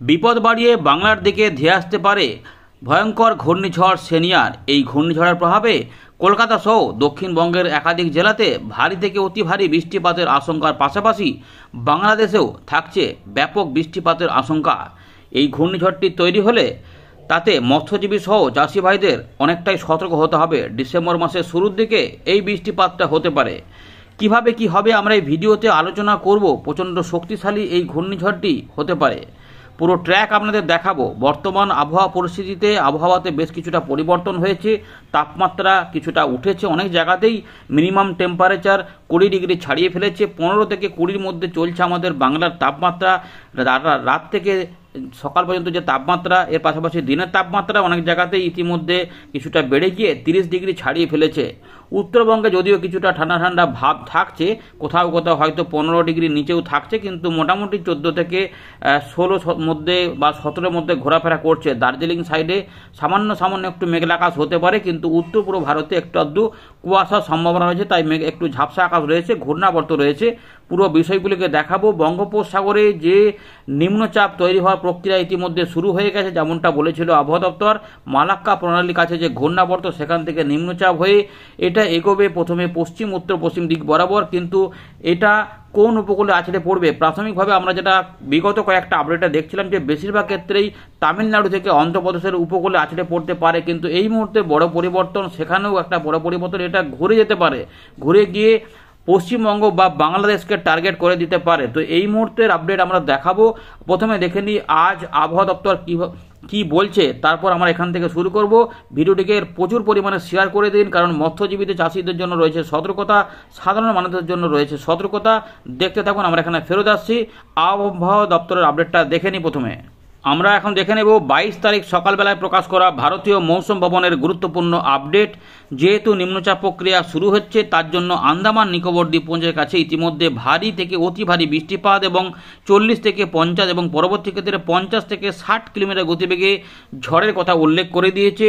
বিপদ বাড়িয়ে বাংলার দিকে ধেয়ে আসতে পারে ভয়ঙ্কর ঘূর্ণিঝড় সেনিয়ার। এই ঘূর্ণিঝড়ের প্রভাবে কলকাতা সহ দক্ষিণবঙ্গের একাধিক জেলাতে ভারী থেকে অতি ভারী বৃষ্টিপাতের আশঙ্কার পাশাপাশি বাংলাদেশেও থাকছে ব্যাপক বৃষ্টিপাতের আশঙ্কা। এই ঘূর্ণিঝড়টি তৈরি হলে তাতে মৎস্যজীবী সহ চাষি ভাইদের অনেকটাই সতর্ক হতে হবে। ডিসেম্বর মাসের শুরুর দিকে এই বৃষ্টিপাতটা হতে পারে। কিভাবে কি হবে আমরা এই ভিডিওতে আলোচনা করব। প্রচণ্ড শক্তিশালী এই ঘূর্ণিঝড়টি হতে পারে, পুরো ট্র্যাক আপনাদের দেখাবো। বর্তমান আবহাওয়া পরিস্থিতিতে আবহাওয়াতে বেশ কিছুটা পরিবর্তন হয়েছে, তাপমাত্রা কিছুটা উঠেছে, অনেক জায়গাতেই মিনিমাম টেম্পারেচার 20 ডিগ্রি ছাড়িয়ে ফেলেছে। 15 থেকে 20-র মধ্যে চলছে আমাদের বাংলার তাপমাত্রা। রাত থেকে সকাল পর্যন্ত যে তাপমাত্রা, এর পাশাপাশি দিনের তাপমাত্রা অনেক জায়গাতেই ইতিমধ্যে কিছুটা বেড়ে গিয়ে 30 ডিগ্রি ছাড়িয়ে ফেলেছে। উত্তরবঙ্গে যদিও কিছুটা ঠান্ডা ঠান্ডা ভাব থাকছে, কোথাও কোথাও হয়তো 15 ডিগ্রির নিচেও থাকছে, কিন্তু মোটামুটি 14 থেকে 16 মধ্যে বা 17-এর মধ্যে ঘোরাফেরা করছে। দার্জিলিং সাইডে সামান্য একটু মেঘলা আকাশ হতে পারে, কিন্তু উত্তর পূর্ব ভারতে একটু আধটু কুয়াশার সম্ভাবনা রয়েছে, তাই একটু ঝাপসা আকাশ রয়েছে, ঘূর্ণাবর্ত রয়েছে। পুরো বিষয়গুলিকে দেখাবো। বঙ্গোপসাগরে যে নিম্নচাপ তৈরি হওয়ার প্রক্রিয়া ইতিমধ্যে শুরু হয়ে গেছে, যেমনটা বলেছিল আবহাওয়া দপ্তর। মালাক্কা প্রণালীর কাছে যে ঘূর্ণাবর্ত, সেখান থেকে নিম্নচাপ হয়ে এটা এগোবে প্রথমে পশ্চিম উত্তর পশ্চিম দিক বরাবর, কিন্তু এটা কোন উপকূলে আছড়ে পড়বে প্রাথমিকভাবে আমরা যেটা বিগত কয়েকটা আপডেটে দেখছিলাম যে বেশিরভাগ ক্ষেত্রেই তামিলনাড়ু থেকে অন্ধ্রপ্রদেশের উপকূলে আছড়ে পড়তে পারে, কিন্তু এই মুহূর্তে বড় পরিবর্তন, সেখানেও একটা বড় পরিবর্তন, এটা ঘুরে যেতে পারে, ঘুরে গিয়ে পশ্চিমবঙ্গ বা বাংলাদেশকে টার্গেট করে দিতে পারে। তো এই মুহূর্তের আপডেট আমরা দেখাবো। প্রথমে দেখে নিই আজ আবহাওয়া দপ্তর কি বলছে, তারপর আমরা এখান থেকে শুরু করব। ভিডিওটিকে প্রচুর পরিমাণে শেয়ার করে দিন, কারণ মৎস্যজীবীদের চাষিদের জন্য রয়েছে সতর্কতা, সাধারণ মানুষের জন্য রয়েছে সতর্কতা। দেখতে থাকুন, আমরা এখানে ফেরত আসছি। আবহাওয়া দপ্তরের আপডেটটা দেখে নিই। প্রথমে আমরা এখন দেখে নেব 22 তারিখ সকালবেলায় প্রকাশ করা ভারতীয় মৌসুম ভবনের গুরুত্বপূর্ণ আপডেট। যেহেতু নিম্নচাপ প্রক্রিয়া শুরু হচ্ছে, তার জন্য আন্দামান নিকোবর দ্বীপপুঞ্জের কাছে ইতিমধ্যে ভারী থেকে অতি ভারী বৃষ্টিপাত এবং 40 থেকে 50 এবং পরবর্তী ক্ষেত্রে 50 থেকে 60 কিলোমিটার গতিবেগে ঝড়ের কথা উল্লেখ করে দিয়েছে।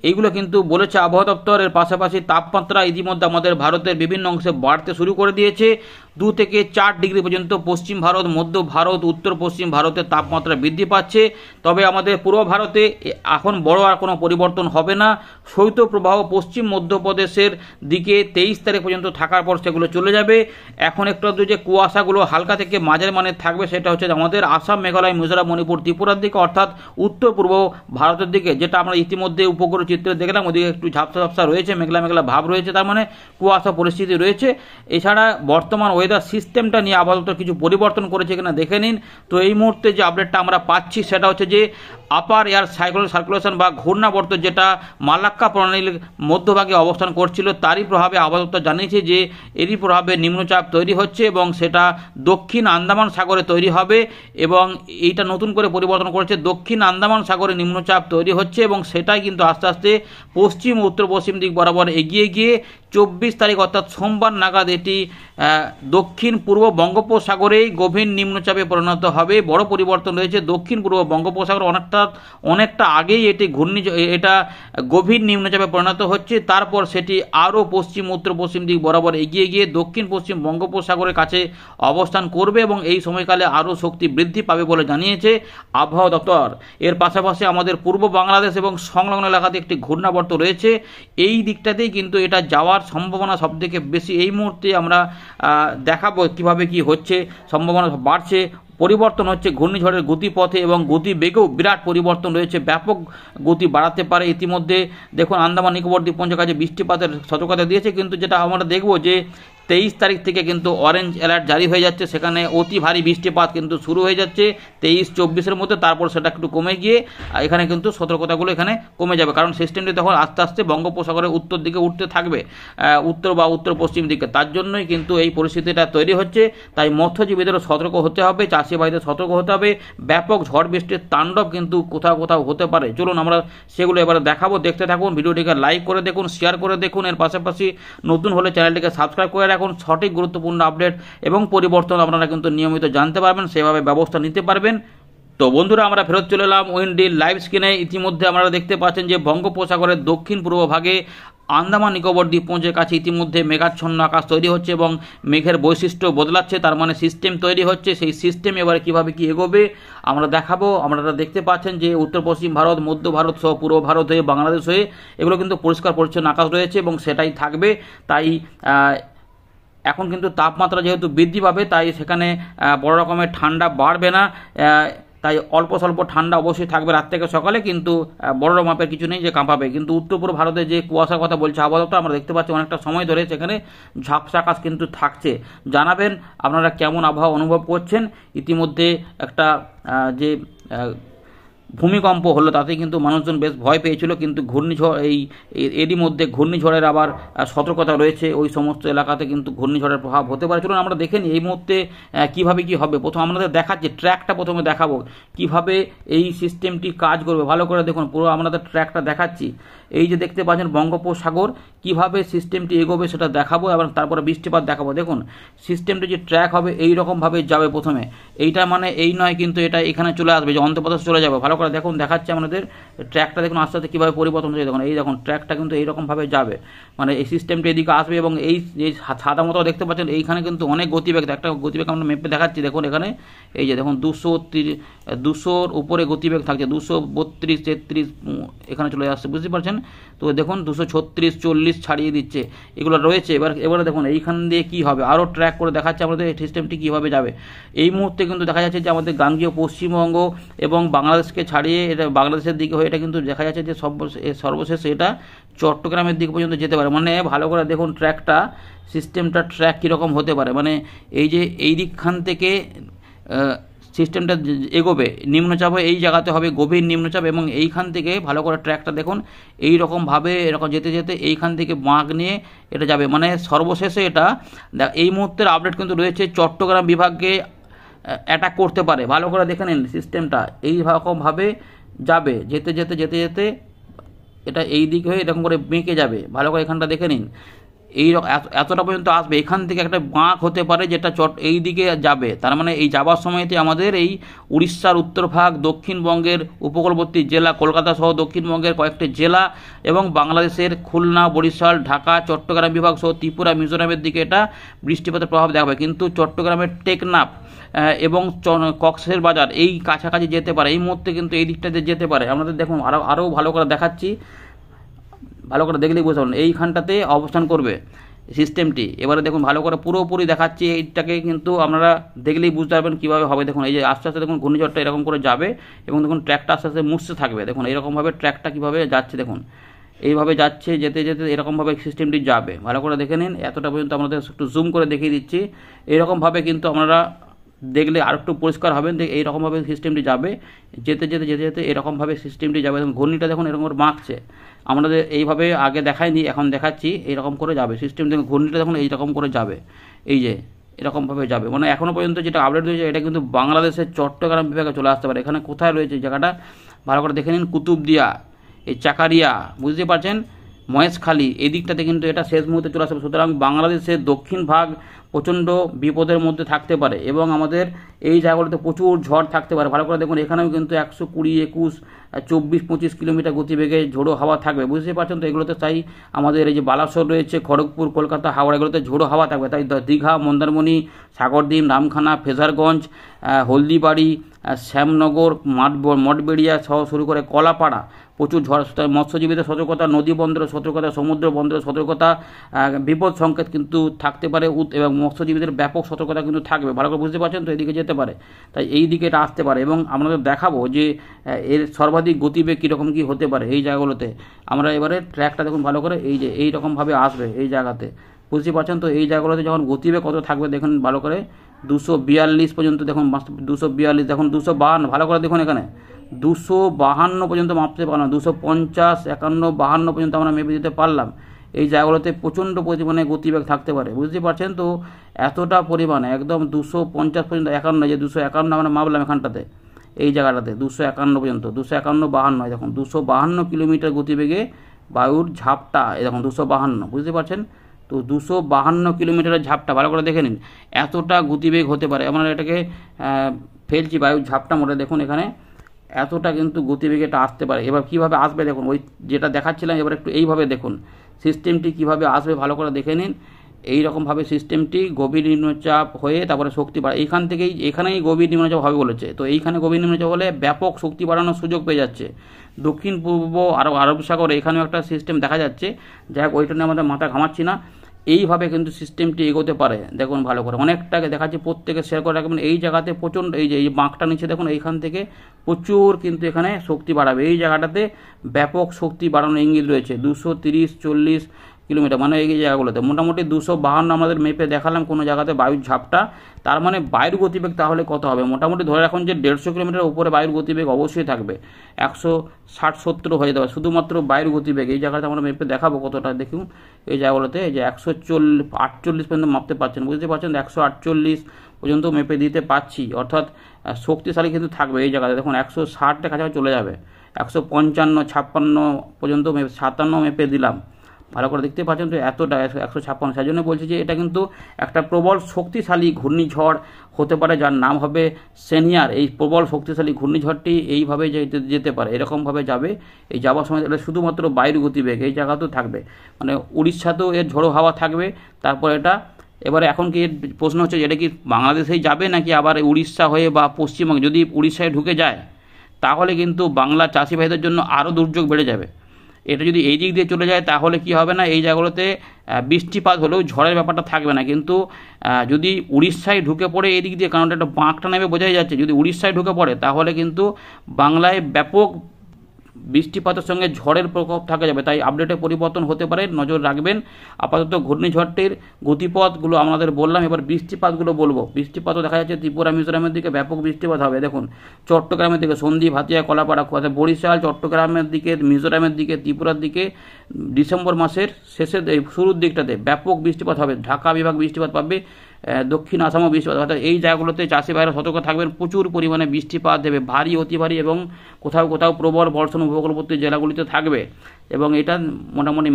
এইগুলো কিন্তু বলেছে আবহাওয়া দপ্তর। এর পাশাপাশি তাপমাত্রা ইতিমধ্যে আমাদের ভারতের বিভিন্ন অংশে বাড়তে শুরু করে দিয়েছে। 2 থেকে 4 ডিগ্রি পর্যন্ত পশ্চিম ভারত, মধ্য ভারত, উত্তর পশ্চিম ভারতের তাপমাত্রা বৃদ্ধি পাচ্ছে। তবে আমাদের পূর্ব ভারতে এখন বড় আর কোনো পরিবর্তন হবে না। শৈত্যপ্রবাহ পশ্চিম মধ্যপ্রদেশের দিকে 23 তারিখ পর্যন্ত থাকার পর সেগুলো চলে যাবে। এখন একটু যে কুয়াশাগুলো হালকা থেকে মাঝারি মানের থাকবে, সেটা হচ্ছে আমাদের আসাম, মেঘালয়, মিজোরাম, মণিপুর, ত্রিপুরার দিকে, অর্থাৎ উত্তর পূর্ব ভারতের দিকে, যেটা আমরা ইতিমধ্যে উপগ্রহ চিত্রে দেখলাম। ওদিকে একটু ঝাপসা রয়েছে, মেঘলা মেঘলা ভাব রয়েছে, তার মানে কুয়াশা পরিস্থিতি রয়েছে। এছাড়া বর্তমান ওয়েদার সিস্টেমটা নিয়ে আপাতত কিছু পরিবর্তন করেছে কিনা দেখে নিন। তো এই মুহূর্তে যে আপডেটটা আমরা পাচ্ছি সেটা হচ্ছে যে আপার এয়ার সার্কুলেশন বা ঘূর্ণাবর্ত, যেটা মালাক্কা প্রণালীর মধ্যভাগে অবস্থান করছিল, তারই প্রভাবে আবহাওয়া দপ্তর জানিয়েছে যে এরই প্রভাবে নিম্নচাপ তৈরি হচ্ছে এবং সেটা দক্ষিণ আন্দামান সাগরে তৈরি হবে। এবং এইটা নতুন করে পরিবর্তন করেছে, দক্ষিণ আন্দামান সাগরে নিম্নচাপ তৈরি হচ্ছে এবং সেটাই কিন্তু আস্তে আস্তে পশ্চিম উত্তর পশ্চিম দিক বরাবর এগিয়ে গিয়ে 24 তারিখ অর্থাৎ সোমবার নাগাদ এটি দক্ষিণ পূর্ব বঙ্গোপসাগরেই গভীর নিম্নচাপে পরিণত হবে। বড় পরিবর্তন রয়েছে। দক্ষিণ পূর্ব বঙ্গোপসাগর অনেকটা আগেই এটা গভীর নিম্নচাপে পরিণত হচ্ছে। তারপর সেটি আরও পশ্চিম উত্তর পশ্চিম দিক বরাবর এগিয়ে গিয়ে দক্ষিণ পশ্চিম বঙ্গোপসাগরের কাছে অবস্থান করবে এবং এই সময়কালে আরও শক্তি বৃদ্ধি পাবে বলে জানিয়েছে আবহাওয়া দপ্তর। এর পাশাপাশি আমাদের পূর্ব বাংলাদেশ এবং সংলগ্ন এলাকাতে একটি ঘূর্ণাবর্ত রয়েছে। এই দিকটাতেই কিন্তু এটা যাওয়ার সম্ভাবনা সবথেকে বেশি। এই মুহূর্তে আমরা দেখাবো কিভাবে কি হচ্ছে, সম্ভাবনা বাড়ছে, পরিবর্তন হচ্ছে ঘূর্ণিঝড়ের গতিপথে এবং গতিবেগেও বিরাট পরিবর্তন রয়েছে, ব্যাপক গতি বাড়াতে পারে। ইতিমধ্যে দেখুন আন্দামান নিকোবর দ্বীপপুঞ্জের কাছে বৃষ্টিপাতের সতর্কতা দিয়েছে, কিন্তু যেটা আমরা দেখব যে 23 তারিখ থেকে কিন্তু অরেঞ্জ অ্যালার্ট জারি হয়ে যাচ্ছে, সেখানে অতি ভারী বৃষ্টিপাত কিন্তু শুরু হয়ে যাচ্ছে 23-24-এর মধ্যে। তারপর সেটা একটু কমে গিয়ে এখানে কিন্তু সতর্কতাগুলো এখানে কমে যাবে, কারণ সিস্টেমটি তখন আস্তে আস্তে বঙ্গোপসাগরের উত্তর দিকে উঠতে থাকবে, উত্তর বা উত্তর পশ্চিম দিকে। তার জন্যই কিন্তু এই পরিস্থিতিটা তৈরি হচ্ছে। তাই মৎস্যজীবীদেরও সতর্ক হতে হবে, চাষি ভাইদের সতর্ক হতে হবে। ব্যাপক ঝড় বৃষ্টির তাণ্ডব কিন্তু কোথাও কোথাও হতে পারে। চলুন আমরা সেগুলো এবারে দেখাবো, দেখতে থাকুন। ভিডিওটিকে লাইক করে দেখুন, শেয়ার করে দেখুন। এর পাশাপাশি নতুন হলে চ্যানেলটিকে সাবস্ক্রাইব করে এখন সঠিক গুরুত্বপূর্ণ আপডেট এবং পরিবর্তন আপনারা কিন্তু নিয়মিত জানতে পারবেন, সেভাবে ব্যবস্থা নিতে পারবেন। তো বন্ধুরা, আমরা ফেরত চলে এলাম উইন্ডির লাইভ স্ক্রিনে। ইতিমধ্যে আপনারা দেখতে পাচ্ছেন যে বঙ্গোপসাগরের দক্ষিণ পূর্ব ভাগে আন্দামান নিকোবর দ্বীপপুঞ্জের কাছে ইতিমধ্যে মেঘাচ্ছন্ন আকাশ তৈরি হচ্ছে এবং মেঘের বৈশিষ্ট্য বদলাচ্ছে, তার মানে সিস্টেম তৈরি হচ্ছে। সেই সিস্টেম এবারে কীভাবে কী এগোবে আমরা দেখাবো। আপনারা দেখতে পাচ্ছেন যে উত্তর পশ্চিম ভারত, মধ্য ভারত সহ পূর্ব ভারত হয়ে বাংলাদেশ হয়ে এগুলো কিন্তু পরিষ্কার পরিচ্ছন্ন আকাশ রয়েছে এবং সেটাই থাকবে। তাই এখন কিন্তু তাপমাত্রা যেহেতু বৃদ্ধি পাবে, তাই সেখানে বড় রকমের ঠান্ডা বাড়বে না। তাই অল্প স্বল্প ঠান্ডা অবশ্যই থাকবে রাত থেকে সকালে, কিন্তু বড় মাপের কিছু নেই যে কাঁপাবে। কিন্তু উত্তর পূর্ব ভারতে যে কুয়াশার কথা বলছে আপাতত আমরা দেখতে পাচ্ছি অনেকটা সময় ধরে সেখানে ঝাপসা আকাশ কিন্তু থাকছে। জানাবেন আপনারা কেমন আবহাওয়া অনুভব করছেন। ইতিমধ্যে একটা যে ভূমিকম্প হলো তাতে কিন্তু মানুষজন বেশ ভয় পেয়েছিল, কিন্তু ঘূর্ণিঝড় এরই মধ্যে ঘূর্ণিঝড়ের আবার সতর্কতা রয়েছে। ওই সমস্ত এলাকাতে কিন্তু ঘূর্ণিঝড়ের প্রভাব হতে পারে। চলুন আমরা দেখে নিই এই মুহূর্তে কীভাবে কী হবে। প্রথম আমাদের দেখাচ্ছি ট্র্যাকটা, প্রথমে দেখাবো কীভাবে এই সিস্টেমটি কাজ করবে। ভালো করে দেখুন, পুরো আমাদের ট্র্যাকটা দেখাচ্ছি। এই যে দেখতে পাচ্ছেন বঙ্গোপসাগর, কীভাবে সিস্টেমটি এগোবে সেটা দেখাবো এবং তারপরে বৃষ্টিপাত দেখাবো। দেখুন সিস্টেমটি যে ট্র্যাক হবে এইরকমভাবে যাবে প্রথমে। এইটা মানে এই নয় কিন্তু এটা এখানে চলে আসবে, যে অন্ধ্রপ্রদেশ চলে যাবে। ভালো করে দেখুন, দেখাচ্ছে আমাদের ট্র্যাকটা দেখুন আস্তে আস্তে কীভাবে পরিবর্তন হচ্ছে। দেখুন এই দেখুন ট্র্যাকটা কিন্তু এইরকমভাবে যাবে, মানে এই সিস্টেমটি এদিকে আসবে এবং এই যে সাদা মতো দেখতে পাচ্ছেন এইখানে কিন্তু অনেক গতিবেগ, একটা গতিবেগ আমরা মেপে দেখাচ্ছি। দেখুন এখানে এই যে দেখুন 200-র উপরে গতিবেগ থাকছে, 232, 33 এখানে চলে আসছে, বুঝতে পারছেন তো। দেখুন 236, 40 ছাড়িয়ে দিচ্ছে, এগুলো রয়েছে। এবারে দেখুন এইখান দিয়ে কী হবে, আরও ট্র্যাক করে দেখাচ্ছে আমাদের এই সিস্টেমটি কীভাবে যাবে। এই মুহূর্তে কিন্তু দেখা যাচ্ছে যে আমাদের গাঙ্গেয় পশ্চিমবঙ্গ এবং বাংলাদেশকে ছাড়িয়ে এটা বাংলাদেশের দিকে হয়ে এটা কিন্তু দেখা যাচ্ছে যে সর্বশেষে এটা চট্টগ্রামের দিক পর্যন্ত যেতে পারে। মানে ভালো করে দেখুন ট্র্যাকটা, সিস্টেমটা ট্র্যাক কীরকম হতে পারে। মানে এই যে এই দিকখান থেকে সিস্টেমটা এগোবে, নিম্নচাপ এই জায়গাতে হবে গভীর নিম্নচাপ এবং এইখান থেকে ভালো করে ট্র্যাকটা দেখুন এই রকমভাবে এরকম যেতে যেতে এইখান থেকে বাঁক নিয়ে এটা যাবে। মানে সর্বশেষে এটা এই মুহূর্তের আপডেট কিন্তু রয়েছে চট্টগ্রাম বিভাগকে অ্যাটাক করতে পারে। ভালো করে দেখে নিন সিস্টেমটা এই রকমভাবে যাবে, যেতে যেতে যেতে যেতে এটা এই দিকে হয়ে এরকম করে বেঁকে যাবে। ভালো করে এখানটা দেখে নিন, এই এতটা পর্যন্ত আসবে, এখান থেকে একটা বাঁক হতে পারে যেটা এই দিকে যাবে। তার মানে এই যাবার সময়তে আমাদের এই উড়িষ্যার উত্তরভাগ, দক্ষিণবঙ্গের উপকূলবর্তী জেলা কলকাতা সহ দক্ষিণবঙ্গের কয়েকটি জেলা এবং বাংলাদেশের খুলনা, বরিশাল, ঢাকা, চট্টগ্রাম বিভাগ সহ ত্রিপুরা, মিজোরামের দিকে এটা বৃষ্টিপাতের প্রভাব দেখাবে। কিন্তু চট্টগ্রামের টেকনাফ এবং কক্সের বাজার এই কাছাকাছি যেতে পারে, এই মুহূর্তে কিন্তু এই দিকটাতে যেতে পারে। আমাদের দেখুন আরও ভালো করে দেখাচ্ছি, ভালো করে দেখলেই বুঝতে পারবেন এইখানটাতে অবস্থান করবে সিস্টেমটি। এবারে দেখুন ভালো করে পুরোপুরি দেখাচ্ছি, এইটাকে কিন্তু আপনারা দেখলেই বুঝতে পারবেন কীভাবে হবে। দেখুন এই যে আস্তে আস্তে দেখুন ঘূর্ণিঝড়টা এরকম করে যাবে এবং দেখুন ট্র্যাকটা আস্তে আস্তে মুছতে থাকবে। দেখুন এইরকমভাবে ট্র্যাকটা কীভাবে যাচ্ছে, দেখুন এইভাবে যাচ্ছে, যেতে যেতে এরকমভাবে সিস্টেমটি যাবে। ভালো করে দেখে নিন, এতটা পর্যন্ত আমাদের একটু জুম করে দেখিয়ে দিচ্ছি। এইরকমভাবে কিন্তু আপনারা দেখলে আর একটু পরিষ্কার হবেন। এইরকমভাবে সিস্টেমটি যাবে, যেতে যেতে যেতে যেতে এরকমভাবে সিস্টেমটি যাবে। এবং ঘূর্ণিটা দেখুন এরকম করে বাঁকছে, আমাদের এইভাবে আগে দেখায়নি, এখন দেখাচ্ছি। এইরকম করে যাবে সিস্টেম, দেখুন ঘূর্ণিটা দেখুন এইরকম করে যাবে, এই যে এরকমভাবে যাবে। মানে এখনও পর্যন্ত যেটা আপডেট রয়েছে এটা কিন্তু বাংলাদেশের চট্টগ্রাম বিভাগে চলে আসতে পারে। এখানে কোথায় রয়েছে জায়গাটা ভালো করে দেখে নিন, কুতুবদিয়া, এই চাকারিয়া, বুঝতে পারছেন, মহেশখালী, এই দিকটাতে কিন্তু এটা শেষ মুহূর্তে চলে আসবে। সুতরাং বাংলাদেশের দক্ষিণ ভাগ প্রচণ্ড বিপদের মধ্যে থাকতে পারে এবং আমাদের এই জায়গাগুলোতে প্রচুর ঝড় থাকতে পারে। ভালো করে দেখুন এখানেও কিন্তু 120, 21, 24, 25 কিলোমিটার গতিবেগে ঝোড়ো হাওয়া থাকবে, বুঝতে পারছেন তো। এগুলোতে তাই আমাদের এই যে বালাসোর রয়েছে, খড়গপুর, কলকাতা, হাওড়া, এগুলোতে ঝোড়ো হাওয়া থাকবে। তাই দীঘা, মন্দারমণি, সাগরদ্বীপ, নামখানা, ফ্রেজারগঞ্জ, হলদিবাড়ি, শ্যামনগর, মঠবেড়িয়া সহ শুরু করে কলাপাড়া প্রচুর ঝড়। মৎস্যজীবীদের সতর্কতা, নদী বন্দরের সতর্কতা, সমুদ্র বন্দরের সতর্কতা, বিপদ সংকেত কিন্তু থাকতে পারে এবং মৎস্যজীবীদের ব্যাপক সতর্কতা কিন্তু থাকবে। ভালো করে বুঝতে পারছেন তো, এদিকে যেতে পারে, তাই এই দিকে এটা আসতে পারে এবং আপনাদের দেখাবো যে এর সর্বাধিক গতিবেগ কীরকম কী হতে পারে এই জায়গাগুলোতে। আমরা এবারে ট্র্যাকটা দেখুন ভালো করে, এই যে এইরকমভাবে আসবে এই জায়গাতে, বুঝতে পারছেন তো। এই জায়গাগুলোতে যখন গতিবেগ কত থাকবে দেখুন ভালো করে, 242 পর্যন্ত দেখুন, 242, দেখুন 252, ভালো করে দেখুন এখানে 252 পর্যন্ত মাপতে পারলাম, 250, 51, 52 পর্যন্ত আমরা মেপে দিতে পারলাম। এই জায়গাগুলোতে প্রচণ্ড পরিমাণে গতিবেগ থাকতে পারে, বুঝতে পারছেন তো। এতটা পরিমাণে একদম 250 পর্যন্ত, 51, যে 251 আমরা মাপলাম এখানটাতে, এই জায়গাটাতে 251 পর্যন্ত, 251, 52, দেখুন 252 কিলোমিটার গতিবেগে বায়ুর ঝাপটা, এই দেখুন 252, বুঝতে পারছেন। তো 252 কিলোমিটারের ঝাপটা ভালো করে দেখে নিন, এতটা গতিবেগ হতে পারে। আমরা এটাকে ফেলছি বায়ুর ঝাপটা মোটে, দেখুন এখানে এতটা কিন্তু গতিবেগ এটা আসতে পারে। এবার কিভাবে আসবে দেখুন, ওই যেটা দেখাচ্ছিলাম এবার একটু এইভাবে দেখুন সিস্টেমটি কিভাবে আসবে ভালো করে দেখে নিন। এই রকমভাবে সিস্টেমটি গভীর নিম্নচাপ হয়ে তারপরে শক্তি বাড়ে, এইখান থেকেই এখানেই গভীর নিম্নচাপ হবে বলেছে। তো এইখানে গভীর নিম্নচাপ হলে ব্যাপক শক্তি বাড়ানোর সুযোগ পেয়ে যাচ্ছে। দক্ষিণ পূর্ব আরব সাগরে এখানেও একটা সিস্টেম দেখা যাচ্ছে, যাই হোক ওইটা নিয়ে আমাদের মাথা ঘামাচ্ছি না। এইভাবে কিন্তু সিস্টেমটি এগোতে পারে, দেখুন ভালো করে অনেকটাকে দেখাচ্ছি, প্রত্যেকে শেয়ার করে রাখবেন। এই জায়গাতে প্রচণ্ড এই বাঁকটা নিচে দেখুন, এইখান থেকে প্রচুর কিন্তু এখানে শক্তি বাড়াবে। এই জায়গাটাতে ব্যাপক শক্তি বাড়ানোর ইঙ্গিত রয়েছে, 230-40 কিলোমিটার, মানে এই জায়গাগুলোতে মোটামুটি 252 আমাদের মেপে দেখালাম কোনো জায়গাতে বায়ুর ঝাপটা। তার মানে বায়ুর গতিবেগ তাহলে কত হবে, মোটামুটি ধরে রাখুন যে 150 কিলোমিটার উপরে বায়ুর গতিবেগ অবশ্যই থাকবে, 160-70 হয়ে যাবে শুধুমাত্র বায়ুর গতিবেগ। এই জায়গাতে আমরা মেপে দেখাবো কতটা, দেখুন এই জায়গাগুলোতে এই যে 148 পর্যন্ত মাপতে পারছেন, বুঝতে পারছেন, 148 পর্যন্ত মেপে দিতে পারছি, অর্থাৎ শক্তিশালী কিন্তু থাকবে। এই জায়গাতে দেখুন 160-এর কাছাকাছি চলে যাবে, 155-56 পর্যন্ত 57 মেপে দিলাম, ভালো করে দেখতে পাচ্ছেন। তো এতটা 156, সেই জন্য বলছি যে এটা কিন্তু একটা প্রবল শক্তিশালী ঘূর্ণিঝড় হতে পারে, যার নাম হবে সেনিয়ার। এই প্রবল শক্তিশালী ঘূর্ণিঝড়টি এইভাবে যেতে পারে, এরকমভাবে যাবে। এই যাওয়ার সময় এটা শুধুমাত্র বায়ুর গতিবেগ এই জায়গাতেও থাকবে, মানে উড়িষ্যাতেও এর ঝোড়ো হাওয়া থাকবে। তারপর এটা এবারে এখন কি প্রশ্ন হচ্ছে, এটা কি বাংলাদেশেই যাবে নাকি আবার উড়িষ্যা হয়ে বা পশ্চিমবঙ্গে, যদি উড়িষ্যায় ঢুকে যায় তাহলে কিন্তু বাংলা চাষি ভাইদের জন্য আরও দুর্যোগ বেড়ে যাবে। এটা যদি এই দিক দিয়ে চলে যায় তাহলে কি হবে না, এই জায়গাগুলোতে বৃষ্টিপাত হলেও ঝড়ের ব্যাপারটা থাকবে না। কিন্তু যদি উড়িষ্যায় ঢুকে পড়ে এই দিক দিয়ে, কারণ একটা বাঁকটা নেমে বোঝাই যাচ্ছে, যদি উড়িষ্যায় ঢুকে পড়ে তাহলে কিন্তু বাংলায় ব্যাপক বৃষ্টিপাতের সঙ্গে ঝড়ের প্রকোপ থাকা যাবে। তাই আপডেটে পরিবর্তন হতে পারে, নজর রাখবেন। আপাতত ঘূর্ণিঝড়টির গতিপথগুলো আমাদের বললাম, এবার বৃষ্টিপাতগুলো বলবো। বৃষ্টিপাতও দেখা যাচ্ছে ত্রিপুরা মিজোরামের দিকে ব্যাপক বৃষ্টিপাত হবে, দেখুন চট্টগ্রামের দিকে সন্দ্বীপ, হাতিয়া, কলাপাড়া, বরিশাল, চট্টগ্রামের দিকে, মিজোরামের দিকে, ত্রিপুরার দিকে ডিসেম্বর মাসের শেষের শুরুর দিকটাতে ব্যাপক বৃষ্টিপাত হবে। ঢাকা বিভাগ বৃষ্টিপাত পাবে, দক্ষিণ আসামও বৃষ্টিপাত, অর্থাৎ এই জায়গাগুলোতে চাষি ভাইরা সতর্ক থাকবেন। প্রচুর পরিমাণে বৃষ্টিপাত দেবে, ভারী অতি ভারী এবং কোথাও কোথাও প্রবল বর্ষণ উপকূলবর্তী জেলাগুলিতে থাকবে। এবং এটা মোটামুটি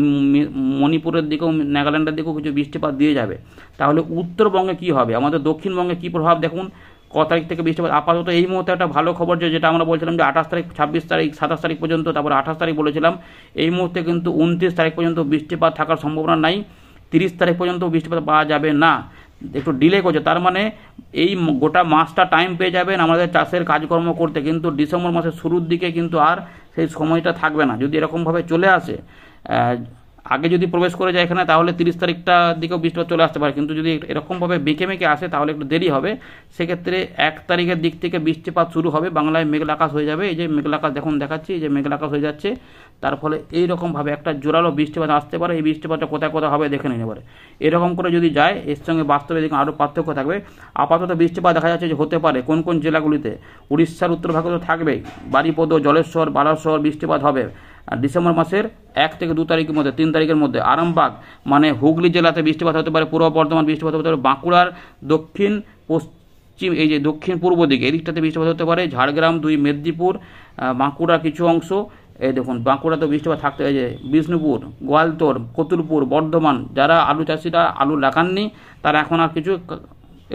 মণিপুরের দিকেও, নাগাল্যান্ডের দিকেও কিছু বৃষ্টিপাত দিয়ে যাবে। তাহলে উত্তরবঙ্গে কি হবে, আমাদের দক্ষিণবঙ্গে কি প্রভাব দেখুন। ক তারিখ থেকে বৃষ্টিপাত, আপাতত এই মুহূর্তে একটা ভালো খবর, যেটা আমরা বলছিলাম যে 28 তারিখ, 26 তারিখ, 27 তারিখ পর্যন্ত, তারপর 28 তারিখ বলেছিলাম। এই মুহূর্তে কিন্তু 29 তারিখ পর্যন্ত বৃষ্টিপাত থাকার সম্ভাবনা নাই, 30 তারিখ পর্যন্ত বৃষ্টিপাত পাওয়া যাবে না, একটু ডিলে করছে। তার মানে এই গোটা মাসটা টাইম পেয়ে যাবেন আমাদের চাষের কাজকর্ম করতে, কিন্তু ডিসেম্বর মাসের শুরুর দিকে কিন্তু আর সেই সময়টা থাকবে না। যদি এরকমভাবে চলে আসে, আগে যদি প্রবেশ করে যায় এখানে, তাহলে 30 তারিখটা দিকেও বৃষ্টিপাত চলে আসতে পারে। কিন্তু যদি এরকমভাবে বেঁকে মেঁকে আসে তাহলে একটু দেরি হবে। সেক্ষেত্রে 1 তারিখের দিক থেকে বৃষ্টিপাত শুরু হবে, বাংলায় মেঘলা আকাশ হয়ে যাবে। এই যে মেঘলা আকাশ দেখুন দেখাচ্ছি, এই যে মেঘলা আকাশ হয়ে যাচ্ছে, তার ফলে এইরকমভাবে একটা জোরালো বৃষ্টিপাত আসতে পারে। এই বৃষ্টিপাতটা কোথায় কোথায় হবে দেখে নিন এবারে। এরকম করে যদি যায়, এর সঙ্গে বাস্তবে দেখুন আরও পার্থক্য থাকবে। আপাতত বৃষ্টিপাত দেখা যাচ্ছে যে হতে পারে কোন কোন জেলাগুলিতে, উড়িষ্যার উত্তর ভাগে তো থাকবেই, বারিপদ, জলেশ্বর, বালাসর বৃষ্টিপাত হবে। আর ডিসেম্বর মাসের 1 থেকে 2 তারিখের মধ্যে, 3 তারিখের মধ্যে আরামবাগ মানে হুগলি জেলাতে বৃষ্টিপাত হতে পারে, পূর্ব বর্ধমান বৃষ্টিপাত হতে পারে, বাঁকুড়ার দক্ষিণ পশ্চিম, এই যে দক্ষিণ পূর্ব দিকে এদিকটাতে বৃষ্টিপাত হতে পারে, ঝাড়গ্রাম 2, মেদিনীপুর, বাঁকুড়ার কিছু অংশ, এই দেখুন বাঁকুড়াতে বৃষ্টিপাত থাকতে, এই যে বিষ্ণুপুর, গোয়ালতোড়, কতুলপুর, বর্ধমান। যারা আলু চাষিরা আলু লাগাননি তারা এখন আর কিছু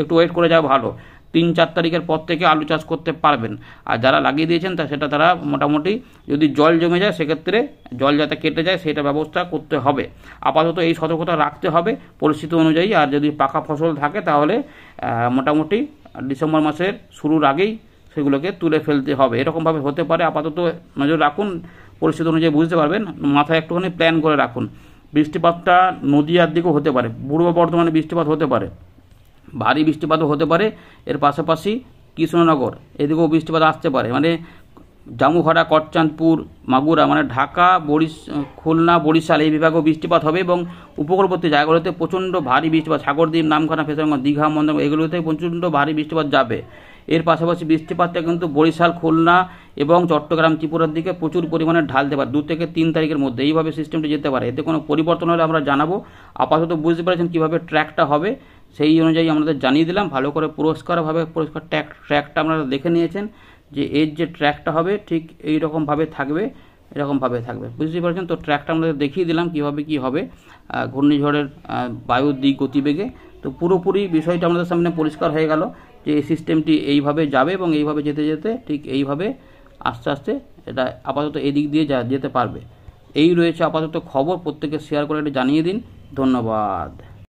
একটু ওয়েট করে যাওয়া ভালো, 3-4 তারিখের পর থেকে আলু চাষ করতে পারবেন। আর যারা লাগিয়ে দিয়েছেন সেটা তারা মোটামুটি, যদি জল জমে যায় সেক্ষেত্রে জল যাতে কেটে যায় সেটা ব্যবস্থা করতে হবে। আপাতত এই সতর্কতা রাখতে হবে পরিস্থিতি অনুযায়ী। আর যদি পাকা ফসল থাকে তাহলে মোটামুটি ডিসেম্বর মাসের শুরুর আগেই সেগুলোকে তুলে ফেলতে হবে, এরকমভাবে হতে পারে। আপাতত নজর রাখুন, পরিস্থিতি অনুযায়ী বুঝতে পারবেন, মাথায় একটুখানি প্ল্যান করে রাখুন। বৃষ্টিপাতটা নদীয়ার দিকেও হতে পারে, পূর্ব বর্ধমানে বৃষ্টিপাত হতে পারে, ভারী বৃষ্টিপাতও হতে পারে। এর পাশাপাশি কৃষ্ণনগর এদিকেও বৃষ্টিপাত আসতে পারে, মানে জামুঘাটা, করচাঁদপুর, মাগুরা মানে ঢাকা, খুলনা, বরিশাল এই বিভাগেও বৃষ্টিপাত হবে। এবং উপকূলবর্তী জায়গাগুলোতে প্রচণ্ড ভারী বৃষ্টিপাত, সাগরদ্বীপ, নামখানা, ফেজারগঞ্জ, দীঘা, মন্দারমণি এগুলোতে প্রচণ্ড ভারী বৃষ্টিপাত যাবে। এর পাশাপাশি বৃষ্টিপাতটা কিন্তু বরিশাল, খুলনা এবং চট্টগ্রাম, ত্রিপুরার দিকে প্রচুর পরিমাণে ঢালতে পারে 2 থেকে 3 তারিখের মধ্যে। এইভাবে সিস্টেমটি যেতে পারে, এতে কোনো পরিবর্তন হলে আমরা জানাবো। আপাতত বুঝতে পেরেছেন কীভাবে ট্র্যাকটা হবে, সেই অনুযায়ী আমাদের জানিয়ে দিলাম। ভালো করে পরিষ্কার ট্র্যাকটা আপনারা দেখে নিয়েছেন যে এর যে ট্র্যাকটা হবে ঠিক এই রকমভাবে থাকবে। এরকমভাবে থাকবে, বুঝতেই পারছেন। তো ট্র্যাকটা আমাদের দেখিয়ে দিলাম কীভাবে কী হবে ঘূর্ণিঝড়ের বায়ুর দিক গতিবেগে। তো পুরোপুরি বিষয়টা আমাদের সামনে পরিষ্কার হয়ে গেল যে এই সিস্টেমটি এইভাবে যাবে এবং এইভাবে যেতে যেতে ঠিক এইভাবে আস্তে আস্তে এটা আপাতত এদিক দিয়ে যেতে পারবে। এই রয়েছে আপাতত খবর, প্রত্যেকে শেয়ার করে এটা জানিয়ে দিন। ধন্যবাদ।